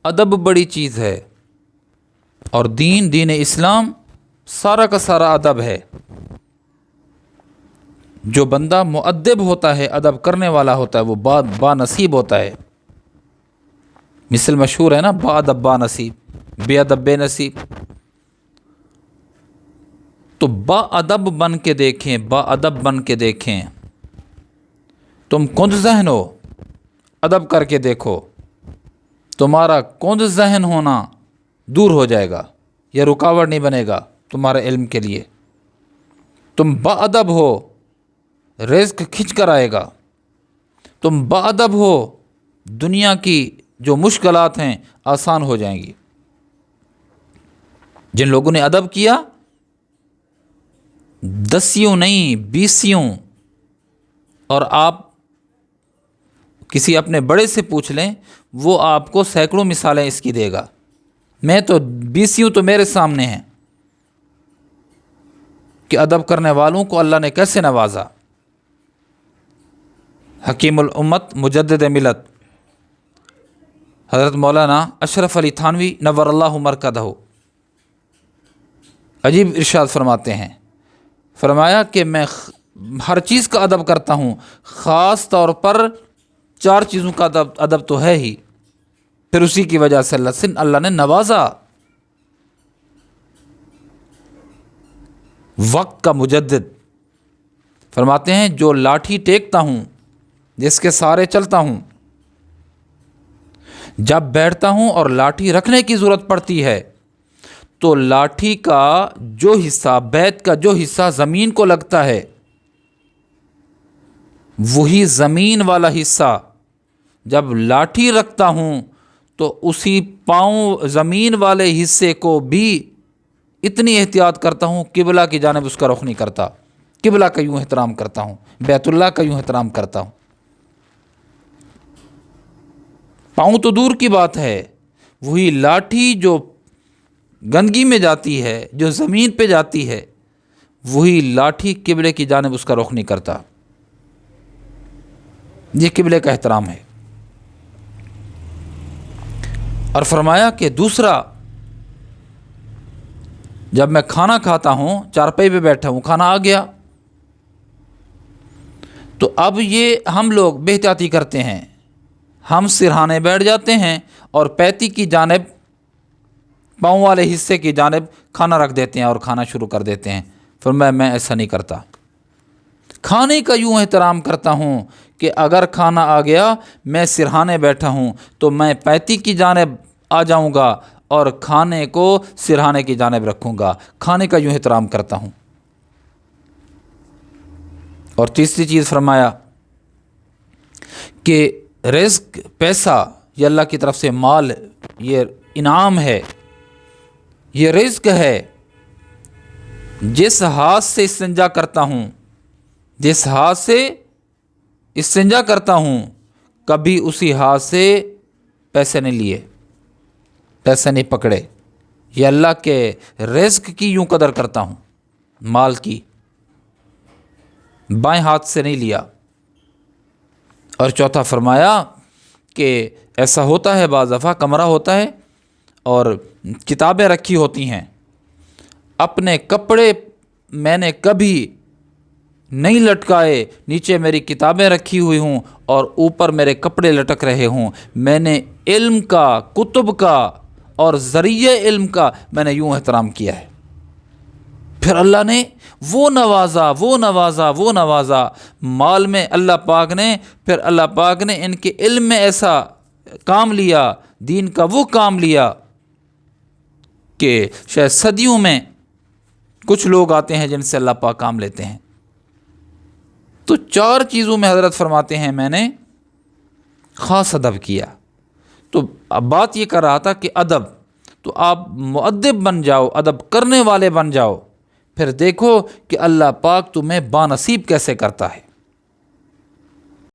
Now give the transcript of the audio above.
ادب بڑی چیز ہے، اور دین اسلام سارا کا سارا ادب ہے۔ جو بندہ مؤدب ہوتا ہے، ادب کرنے والا ہوتا ہے، وہ با نصیب ہوتا ہے۔ مثل مشہور ہے نا، با ادب با نصیب، بے ادب بے نصیب۔ تو با ادب بن کے دیکھیں، با ادب بن کے دیکھیں۔ تم کند ذہن ہو، ادب کر کے دیکھو، تمہارا کند ذہن ہونا دور ہو جائے گا، یہ رکاوٹ نہیں بنے گا تمہارے علم کے لیے۔ تم با ادب ہو، رزق کھنچ کر آئے گا۔ تم با ادب ہو، دنیا کی جو مشکلات ہیں آسان ہو جائیں گی۔ جن لوگوں نے ادب کیا، دسیوں نہیں بیسیوں، اور آپ کسی اپنے بڑے سے پوچھ لیں، وہ آپ کو سینکڑوں مثالیں اس کی دے گا۔ میں تو بیسیوں تو میرے سامنے ہیں کہ ادب کرنے والوں کو اللہ نے کیسے نوازا۔ حکیم الامت مجدد ملت حضرت مولانا اشرف علی تھانوی نور اللہ مرکزہ عجیب ارشاد فرماتے ہیں، فرمایا کہ میں ہر چیز کا ادب کرتا ہوں، خاص طور پر 4 چیزوں کا ادب تو ہے ہی، پھر اسی کی وجہ سے اللہ نے نوازا۔ وقت کا مجدد فرماتے ہیں، جو لاٹھی ٹیکتا ہوں، جس کے سارے چلتا ہوں، جب بیٹھتا ہوں اور لاٹھی رکھنے کی ضرورت پڑتی ہے تو لاٹھی کا جو حصہ، بیت کا جو حصہ زمین کو لگتا ہے، وہی زمین والا حصہ جب لاٹھی رکھتا ہوں تو اسی پاؤں زمین والے حصے کو بھی اتنی احتیاط کرتا ہوں، قبلہ کی جانب اس کا رخ نہیں کرتا، قبلہ کا یوں احترام کرتا ہوں، بیت اللہ کا یوں احترام کرتا ہوں۔ پاؤں تو دور کی بات ہے، وہی لاٹھی جو گندگی میں جاتی ہے، جو زمین پہ جاتی ہے، وہی لاٹھی قبلے کی جانب اس کا رخ نہیں کرتا۔ یہ قبلے کا احترام ہے۔ اور فرمایا کہ دوسرا، جب میں کھانا کھاتا ہوں، چارپائی پہ بیٹھا ہوں، کھانا آ گیا، تو اب یہ ہم لوگ بے احتیاطی کرتے ہیں، ہم سرہانے بیٹھ جاتے ہیں اور پیتی کی جانب، پاؤں والے حصے کی جانب کھانا رکھ دیتے ہیں اور کھانا شروع کر دیتے ہیں۔ فرمایا میں ایسا نہیں کرتا، کھانے کا یوں احترام کرتا ہوں کہ اگر کھانا آ گیا، میں سرہانے بیٹھا ہوں تو میں پیتی کی جانب آ جاؤں گا اور کھانے کو سرہانے کی جانب رکھوں گا، کھانے کا یوں احترام کرتا ہوں۔ اور تیسری چیز فرمایا کہ رزق، پیسہ، یہ اللہ کی طرف سے مال، یہ انعام ہے، یہ رزق ہے۔ جس ہاتھ سے استنجا کرتا ہوں، جس ہاتھ سے استنجا کرتا ہوں، کبھی اسی ہاتھ سے پیسے نہیں لیے، پیسے نہیں پکڑے۔ یہ اللہ کے رزق کی یوں قدر کرتا ہوں، مال کی، بائیں ہاتھ سے نہیں لیا۔ اور چوتھا فرمایا کہ ایسا ہوتا ہے، بعض دفعہ کمرہ ہوتا ہے اور کتابیں رکھی ہوتی ہیں، اپنے کپڑے میں نے کبھی نہیں لٹکائے، نیچے میری کتابیں رکھی ہوئی ہوں اور اوپر میرے کپڑے لٹک رہے ہوں۔ میں نے علم کا، کتب کا اور ذریعہ علم کا میں نے یوں احترام کیا ہے۔ پھر اللہ نے وہ نوازا، وہ نوازا، وہ نوازا مال میں، اللہ پاک نے، پھر اللہ پاک نے ان کے علم میں ایسا کام لیا، دین کا وہ کام لیا کہ شاید صدیوں میں کچھ لوگ آتے ہیں جن سے اللہ پاک کام لیتے ہیں۔ تو 4 چیزوں میں حضرت فرماتے ہیں میں نے خاص ادب کیا۔ تو اب بات یہ کر رہا تھا کہ ادب، تو آپ مؤدب بن جاؤ، ادب کرنے والے بن جاؤ، پھر دیکھو کہ اللہ پاک تمہیں بانصیب کیسے کرتا ہے۔